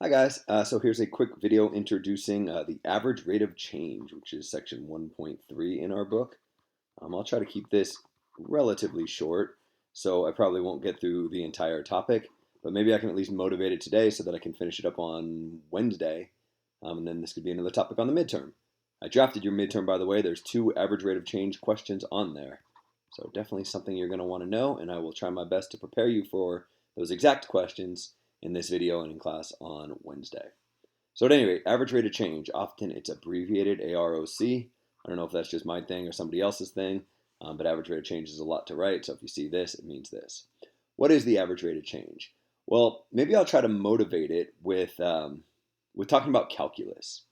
Hi guys, so here's a quick video introducing the average rate of change, which is section 1.3 in our book. I'll try to keep this relatively short, so I probably won't get through the entire topic, but maybe I can at least motivate it today so that I can finish it up on Wednesday, and then this could be another topic on the midterm. I drafted your midterm, by the way. There's 2 average rate of change questions on there, so definitely something you're going to want to know, and I will try my best to prepare you for those exact questions in this video and in class on Wednesday. So at any rate, average rate of change, often it's abbreviated AROC. I don't know if that's just my thing or somebody else's thing, but average rate of change is a lot to write, so if you see this, it means this. What is the average rate of change? Well, maybe I'll try to motivate it with talking about calculus,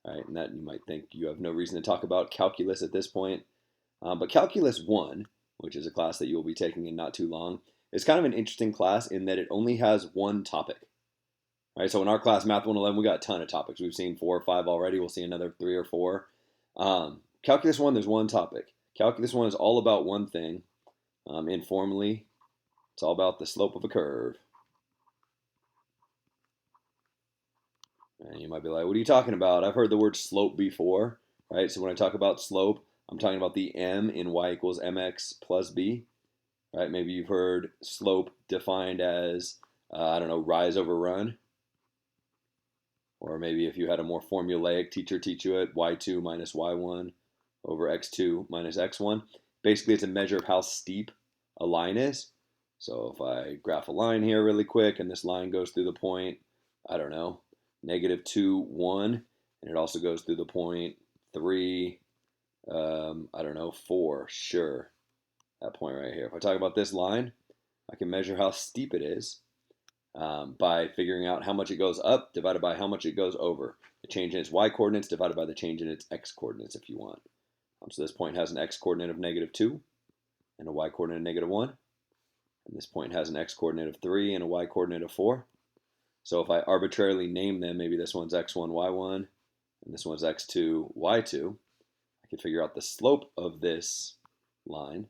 right? And that you might think you have no reason to talk about calculus at this point, but Calculus 1, which is a class that you will be taking in not too long, is kind of an interesting class in that it only has one topic. Right? So in our class, Math 111, we got a ton of topics. We've seen 4 or 5 already. We'll see another 3 or 4. Calculus 1, there's one topic. Calculus 1 is all about one thing. Informally, it's all about the slope of a curve. And you might be like, what are you talking about? I've heard the word slope before, right? So when I talk about slope, I'm talking about the m in y equals mx plus b, right? Maybe you've heard slope defined as, I don't know, rise over run. Or maybe if you had a more formulaic teacher teach you it, y2 minus y1 over x2 minus x1. Basically, it's a measure of how steep a line is. So if I graph a line here really quick, and this line goes through the point, I don't know, -2, 1, and it also goes through the point 3, I don't know, 4, sure, that point right here. If I talk about this line, I can measure how steep it is by figuring out how much it goes up divided by how much it goes over. The change in its y coordinates divided by the change in its x coordinates if you want. So this point has an x coordinate of -2 and a y coordinate of -1. And this point has an x coordinate of 3 and a y coordinate of 4. So if I arbitrarily name them, maybe this one's x1, y1, and this one's x2, y2, I can figure out the slope of this line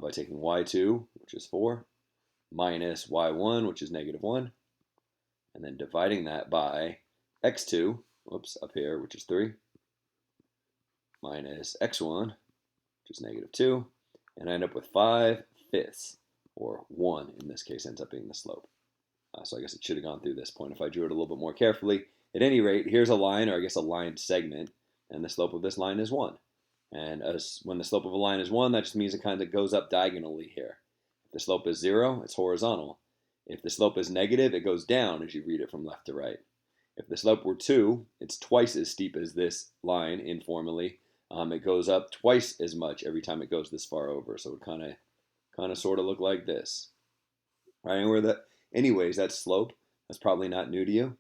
by taking y2, which is 4, minus y1, which is -1, and then dividing that by x2, whoops, up here, which is 3, minus x1, which is -2, and I end up with 5/5, or 1 in this case ends up being the slope. So I guess it should have gone through this point if I drew it a little bit more carefully. At any rate, here's a line, or I guess a line segment, and the slope of this line is 1. And when the slope of a line is 1, that just means it kind of goes up diagonally here. If the slope is 0, it's horizontal. If the slope is negative, it goes down as you read it from left to right. If the slope were 2, it's twice as steep as this line informally. It goes up twice as much every time it goes this far over. So it kind of sort of look like this. Right? And anyways, that slope, that's probably not new to you.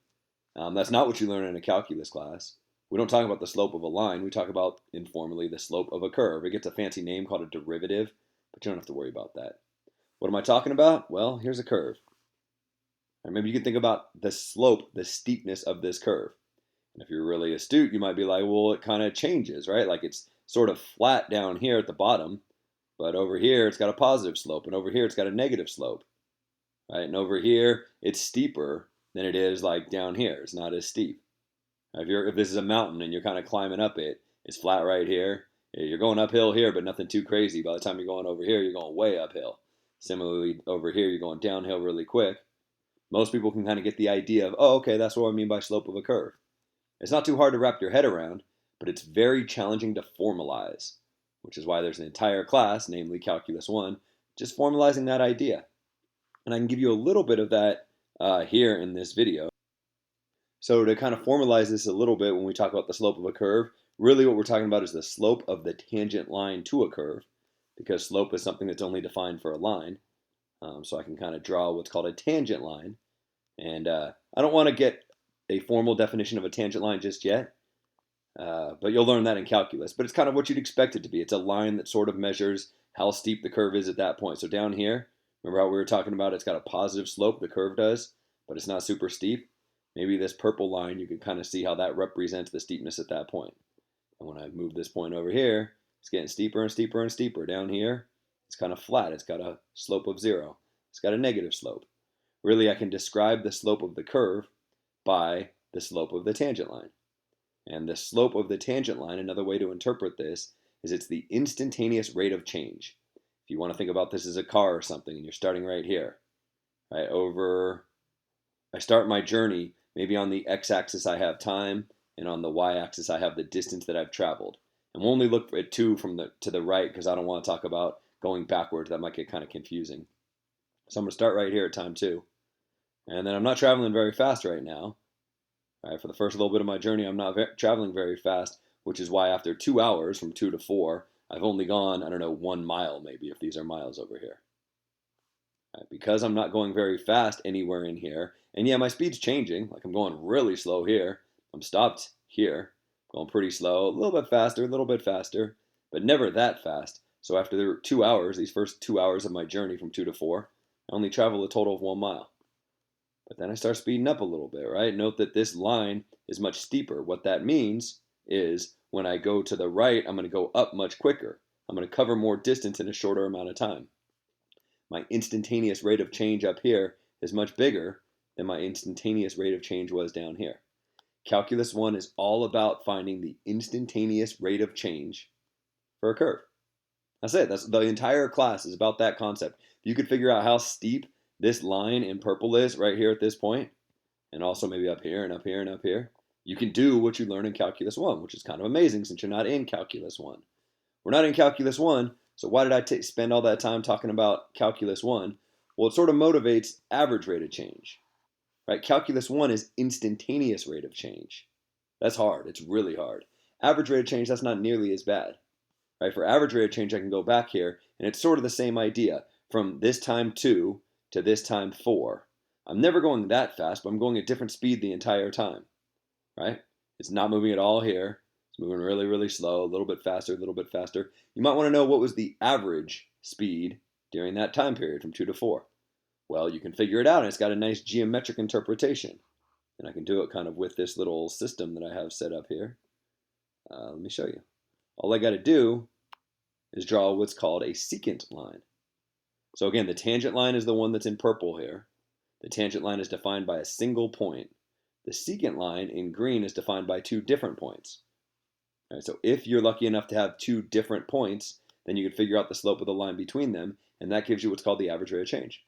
That's not what you learn in a calculus class. We don't talk about the slope of a line. We talk about, informally, the slope of a curve. It gets a fancy name called a derivative, but you don't have to worry about that. What am I talking about? Well, here's a curve. Or maybe you can think about the slope, the steepness of this curve. And if you're really astute, you might be like, well, it kind of changes, right? Like it's sort of flat down here at the bottom, but over here it's got a positive slope, and over here it's got a negative slope, right? And over here it's steeper than it is like down here. It's not as steep. If this is a mountain and you're kind of climbing up it, it's flat right here. You're going uphill here, but nothing too crazy. By the time you're going over here, you're going way uphill. Similarly, over here, you're going downhill really quick. Most people can kind of get the idea of, oh, okay, that's what I mean by slope of a curve. It's not too hard to wrap your head around, but it's very challenging to formalize, which is why there's an entire class, namely Calculus 1, just formalizing that idea. And I can give you a little bit of that here in this video. So to kind of formalize this a little bit when we talk about the slope of a curve, really what we're talking about is the slope of the tangent line to a curve, because slope is something that's only defined for a line. So I can kind of draw what's called a tangent line. And I don't want to get a formal definition of a tangent line just yet, but you'll learn that in calculus. But it's kind of what you'd expect it to be. It's a line that sort of measures how steep the curve is at that point. So down here, remember how we were talking about it's got a positive slope, the curve does, but it's not super steep. Maybe this purple line, you can kind of see how that represents the steepness at that point. And when I move this point over here, it's getting steeper and steeper and steeper. Down here, it's kind of flat. It's got a slope of 0. It's got a negative slope. Really, I can describe the slope of the curve by the slope of the tangent line. And the slope of the tangent line, another way to interpret this, is it's the instantaneous rate of change. If you want to think about this as a car or something, and you're starting right here, right I start my journey, maybe on the x-axis I have time, and on the y-axis I have the distance that I've traveled. And we'll only look at 2 to the right because I don't want to talk about going backwards. That might get kind of confusing. So I'm going to start right here at time 2. And then I'm not traveling very fast right now. Right, for the first little bit of my journey, I'm not traveling very fast, which is why after 2 hours, from 2 to 4, I've only gone, I don't know, 1 mile maybe, if these are miles over here. Right, because I'm not going very fast anywhere in here, and yeah, my speed's changing, like I'm going really slow here. I'm stopped here, going pretty slow, a little bit faster, but never that fast. So after 2 hours, these first 2 hours of my journey from 2 to 4, I only travel a total of 1 mile. But then I start speeding up a little bit, right? Note that this line is much steeper. What that means is when I go to the right, I'm going to go up much quicker. I'm going to cover more distance in a shorter amount of time. My instantaneous rate of change up here is much bigger than my instantaneous rate of change was down here. Calculus 1 is all about finding the instantaneous rate of change for a curve. That's it. That's the entire class is about that concept. If you could figure out how steep this line in purple is right here at this point, and also maybe up here and up here and up here, you can do what you learn in Calculus 1, which is kind of amazing since you're not in Calculus 1. We're not in Calculus 1, so why did I spend all that time talking about Calculus 1? Well, it sort of motivates average rate of change. Right? Calculus 1 is instantaneous rate of change. That's hard. It's really hard. Average rate of change, that's not nearly as bad. Right? For average rate of change, I can go back here, and it's sort of the same idea. From this time 2 to this time 4. I'm never going that fast, but I'm going at different speed the entire time, right? It's not moving at all here. It's moving really, really slow, a little bit faster, a little bit faster. You might want to know what was the average speed during that time period from 2 to 4. Well, you can figure it out, and it's got a nice geometric interpretation. And I can do it kind of with this little system that I have set up here. Let me show you. All I got to do is draw what's called a secant line. So again, the tangent line is the one that's in purple here. The tangent line is defined by a single point. The secant line in green is defined by 2 different points. All right, so if you're lucky enough to have 2 different points, then you can figure out the slope of the line between them, and that gives you what's called the average rate of change.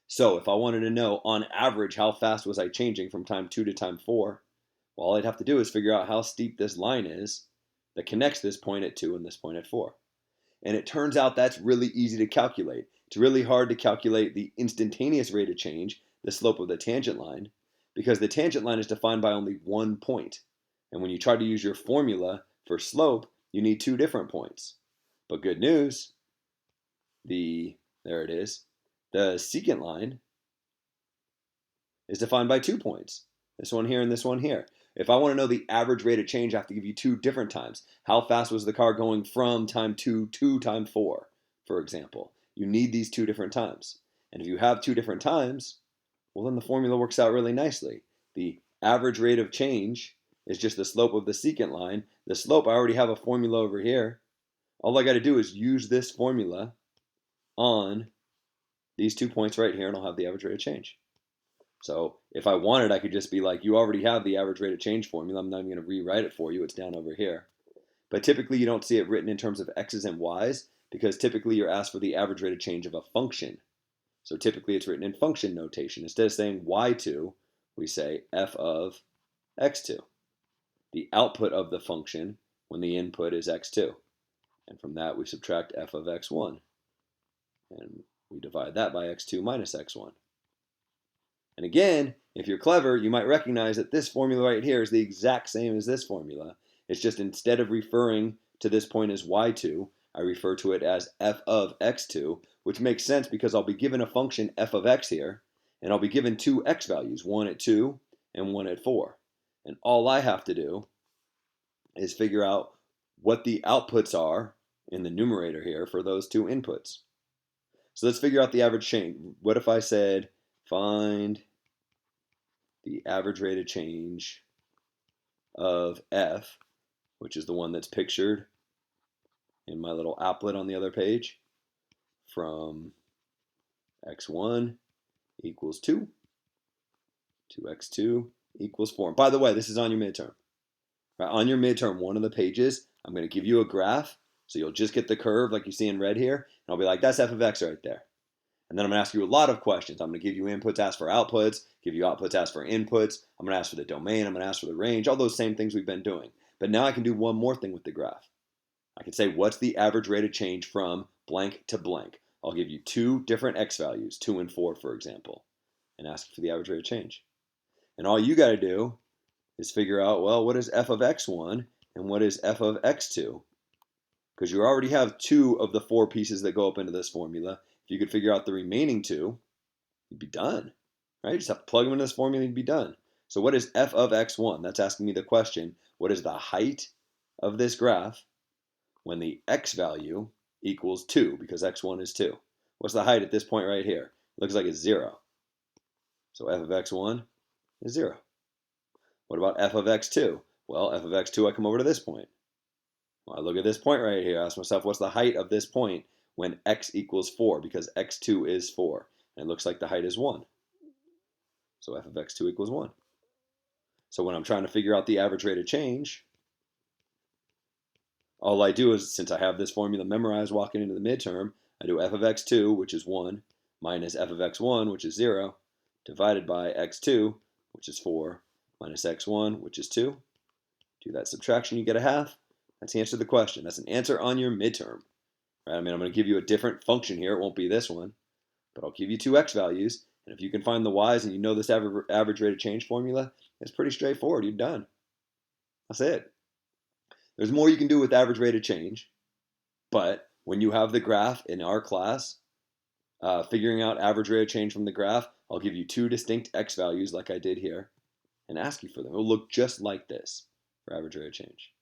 So if I wanted to know on average how fast was I changing from time 2 to time 4, well, all I'd have to do is figure out how steep this line is that connects this point at 2 and this point at 4. And it turns out that's really easy to calculate. It's really hard to calculate the instantaneous rate of change, the slope of the tangent line, because the tangent line is defined by only 1 point. And when you try to use your formula for slope, you need 2 different points. But good news, there it is, the secant line is defined by 2 points. This one here and this one here. If I want to know the average rate of change, I have to give you 2 different times. How fast was the car going from time 2 to time 4, for example? You need these 2 different times. And if you have 2 different times, well, then the formula works out really nicely. The average rate of change is just the slope of the secant line. The slope, I already have a formula over here. All I got to do is use this formula on these 2 points right here, and I'll have the average rate of change. So if I wanted, I could just be like, you already have the average rate of change formula. I'm not even going to rewrite it for you. It's down over here. But typically, you don't see it written in terms of x's and y's because typically you're asked for the average rate of change of a function. So typically, it's written in function notation. Instead of saying y2, we say f of x2. The output of the function when the input is x2. And from that, we subtract f of x1. And we divide that by x2 minus x1. And again, if you're clever, you might recognize that this formula right here is the exact same as this formula. It's just instead of referring to this point as y2, I refer to it as f of x2, which makes sense because I'll be given a function f of x here, and I'll be given 2 x values, one at 2 and one at 4. And all I have to do is figure out what the outputs are in the numerator here for those 2 inputs. So let's figure out the average change. What if I said, find the average rate of change of f, which is the one that's pictured in my little applet on the other page, from x1 equals 2 2x2 equals 4. And by the way, this is on your midterm. Right? On your midterm, one of the pages, I'm going to give you a graph, so you'll just get the curve like you see in red here, and I'll be like, that's f of x right there. And then I'm going to ask you a lot of questions. I'm going to give you inputs, ask for outputs, give you outputs, ask for inputs. I'm going to ask for the domain, I'm going to ask for the range, all those same things we've been doing. But now I can do one more thing with the graph. I can say, what's the average rate of change from blank to blank? I'll give you two different x values, 2 and 4, for example, and ask for the average rate of change. And all you got to do is figure out, well, what is f of x1 and what is f of x2? Because you already have 2 of the 4 pieces that go up into this formula. If you could figure out the remaining 2, you'd be done. Right? You just have to plug them into this formula and you'd be done. So what is f of x1? That's asking me the question, what is the height of this graph when the x value equals 2, because x1 is 2. What's the height at this point right here? Looks like it's 0. So f of x1 is 0. What about f of x2? Well, f of x2, I come over to this point. Well, I look at this point right here. I ask myself, what's the height of this point when x equals 4? Because x2 is 4. And it looks like the height is 1. So f of x2 equals 1. So when I'm trying to figure out the average rate of change, all I do is, since I have this formula memorized walking into the midterm, I do f of x2, which is 1, minus f of x1, which is 0, divided by x2, which is 4, minus x1, which is 2. Do that subtraction, you get a half. That's the answer to the question. That's an answer on your midterm. Right? I mean, I'm going to give you a different function here. It won't be this one, but I'll give you two x values. And if you can find the y's and you know this average rate of change formula, it's pretty straightforward. You're done. That's it. There's more you can do with average rate of change, but when you have the graph in our class, figuring out average rate of change from the graph, I'll give you two distinct x values like I did here and ask you for them. It'll look just like this for average rate of change.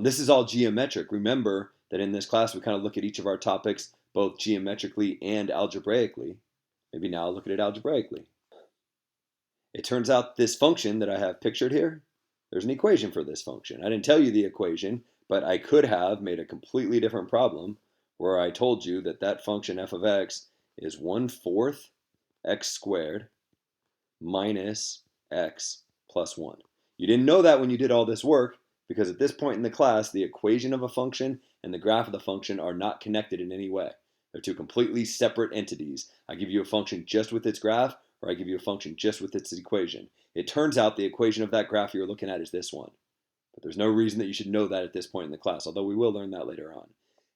This is all geometric. Remember that in this class we kind of look at each of our topics both geometrically and algebraically. Maybe now I'll look at it algebraically. It turns out this function that I have pictured here, there's an equation for this function. I didn't tell you the equation, but I could have made a completely different problem where I told you that that function f of x is 1/4 x squared minus x plus 1. You didn't know that when you did all this work, because at this point in the class, the equation of a function and the graph of the function are not connected in any way. They're two completely separate entities. I give you a function just with its graph, or I give you a function just with its equation. It turns out the equation of that graph you're looking at is this one. But there's no reason that you should know that at this point in the class, although we will learn that later on.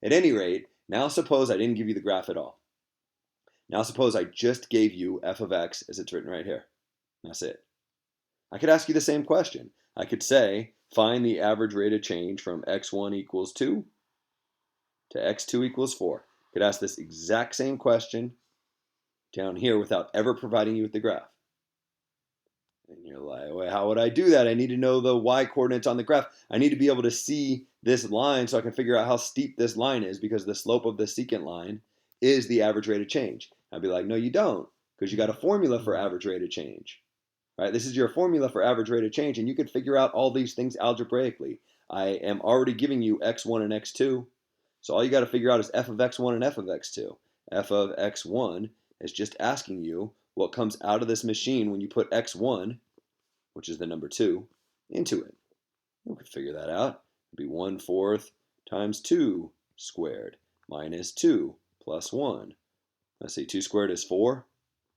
At any rate, now suppose I didn't give you the graph at all. Now suppose I just gave you f of x as it's written right here. That's it. I could ask you the same question. I could say, find the average rate of change from x1 equals 2 to x2 equals 4. I could ask this exact same question down here without ever providing you with the graph. And you're like, well, how would I do that? I need to know the y coordinates on the graph. I need to be able to see this line so I can figure out how steep this line is, because the slope of the secant line is the average rate of change. I'd be like, no, you don't, because you got a formula for average rate of change. Right? This is your formula for average rate of change, and you can figure out all these things algebraically. I am already giving you x1 and x2, so all you got to figure out is f of x1 and f of x2. F of x1 is just asking you what comes out of this machine when you put x1, which is the number 2, into it. You can figure that out. It'd be 1/4 times 2 squared minus 2 plus 1. Let's see, 2 squared is 4.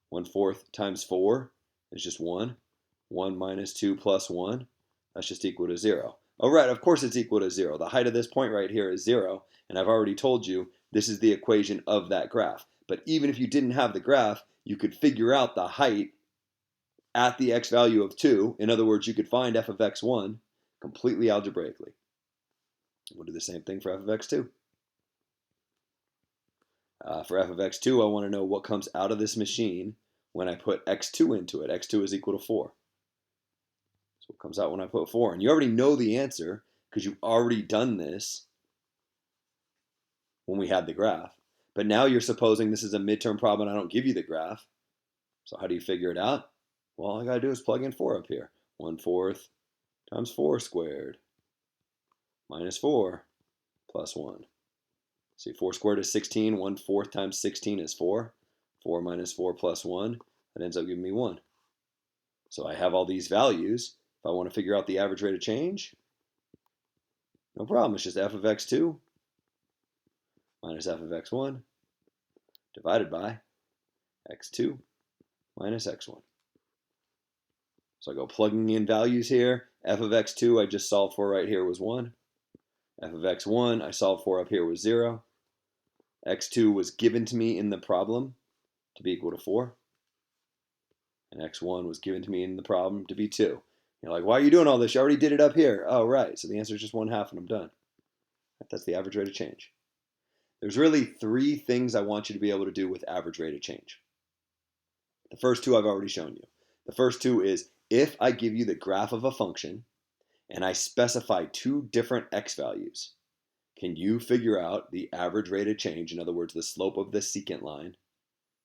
1/4 times 4 is just 1. 1 minus 2 plus 1, that's just equal to 0. Oh, right, of course it's equal to 0. The height of this point right here is 0, and I've already told you this is the equation of that graph. But even if you didn't have the graph, you could figure out the height at the x value of 2. In other words, you could find f of x1 completely algebraically. We'll do the same thing for f of x2. For f of x2, I want to know what comes out of this machine when I put x2 into it. x2 is equal to 4. So it comes out when I put 4. And you already know the answer because you've already done this when we had the graph. But now you're supposing this is a midterm problem and I don't give you the graph. So how do you figure it out? Well, all I got to do is plug in 4 up here. 1/4 times 4 squared minus 4 plus 1. See, 4 squared is 16. 1/4 times 16 is 4. 4 minus 4 plus 1. That ends up giving me 1. So I have all these values. If I want to figure out the average rate of change, no problem. It's just f of x2 minus f of x1 divided by x2 minus x1. So I go plugging in values here. F of x2 I just solved for right here was 1. F of x1 I solved for up here was 0. x2 was given to me in the problem to be equal to 4. And x1 was given to me in the problem to be 2. You're like, why are you doing all this? You already did it up here. Oh, right. So the answer is just 1/2 and I'm done. That's the average rate of change. There's really 3 things I want you to be able to do with average rate of change. The first 2 I've already shown you. The first 2 is if I give you the graph of a function and I specify 2 different x values, can you figure out the average rate of change, in other words, the slope of the secant line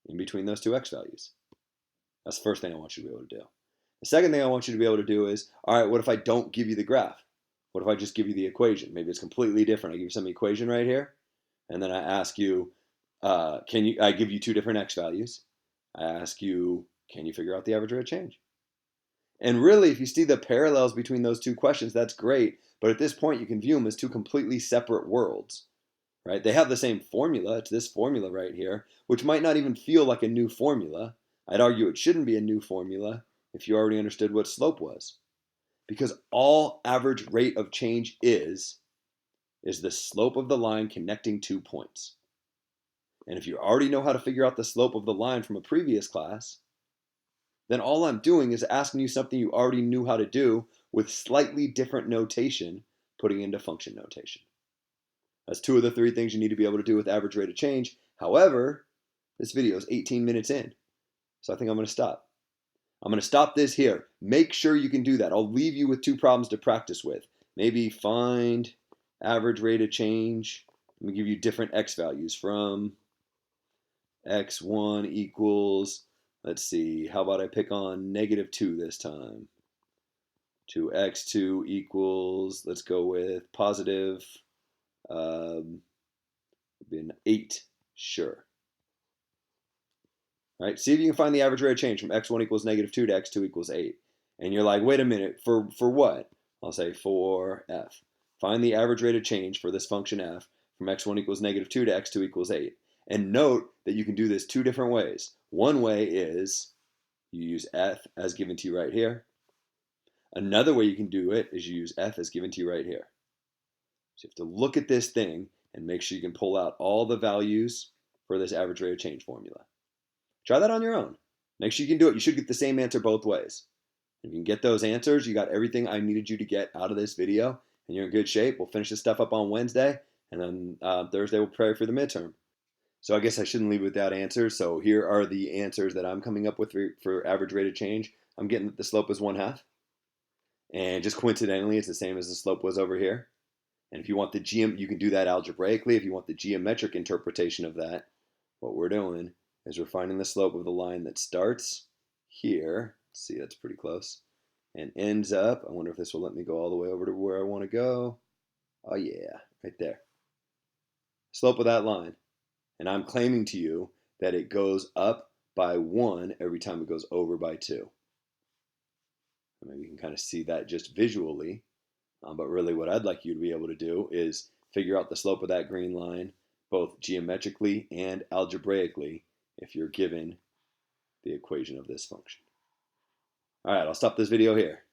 in between those 2 x values? That's the first thing I want you to be able to do. The second thing I want you to be able to do is, all right, what if I don't give you the graph? What if I just give you the equation? Maybe it's completely different. I give you some equation right here, and then I ask you, I give you 2 different x values. I ask you, can you figure out the average rate of change? And really, if you see the parallels between those 2 questions, that's great. But at this point, you can view them as 2 completely separate worlds, right? They have the same formula. It's this formula right here, which might not even feel like a new formula. I'd argue it shouldn't be a new formula if you already understood what slope was. Because all average rate of change is the slope of the line connecting 2 points. And if you already know how to figure out the slope of the line from a previous class, then all I'm doing is asking you something you already knew how to do with slightly different notation, putting into function notation. That's 2 of the 3 things you need to be able to do with average rate of change. However, this video is 18 minutes in, so I think I'm going to stop. I'm going to stop this here. Make sure you can do that. I'll leave you with 2 problems to practice with. Maybe find average rate of change. Let me give you different x values from x1 equals, let's see, how about I pick on -2 this time? To x2 equals, let's go with positive an 8, sure. All right, see if you can find the average rate of change from x1 equals -2 to x2 equals 8. And you're like, wait a minute, for what? I'll say for f. Find the average rate of change for this function f from x1 equals -2 to x2 equals 8. And note that you can do this 2 different ways. One way is you use f as given to you right here. Another way you can do it is you use f as given to you right here. So you have to look at this thing and make sure you can pull out all the values for this average rate of change formula. Try that on your own. Make sure you can do it. You should get the same answer both ways. If you can get those answers, you got everything I needed you to get out of this video, and you're in good shape. We'll finish this stuff up on Wednesday, and then Thursday we'll prepare for the midterm. So I guess I shouldn't leave without answers. So here are the answers that I'm coming up with for average rate of change. I'm getting that the slope is 1/2. And just coincidentally, it's the same as the slope was over here. And if you want you can do that algebraically. If you want the geometric interpretation of that, what we're doing is we're finding the slope of the line that starts here. See, that's pretty close. And ends up, I wonder if this will let me go all the way over to where I want to go. Oh yeah, right there. Slope of that line. And I'm claiming to you that it goes up by 1 every time it goes over by 2. Maybe you can kind of see that just visually. But really what I'd like you to be able to do is figure out the slope of that green line, both geometrically and algebraically, if you're given the equation of this function. All right, I'll stop this video here.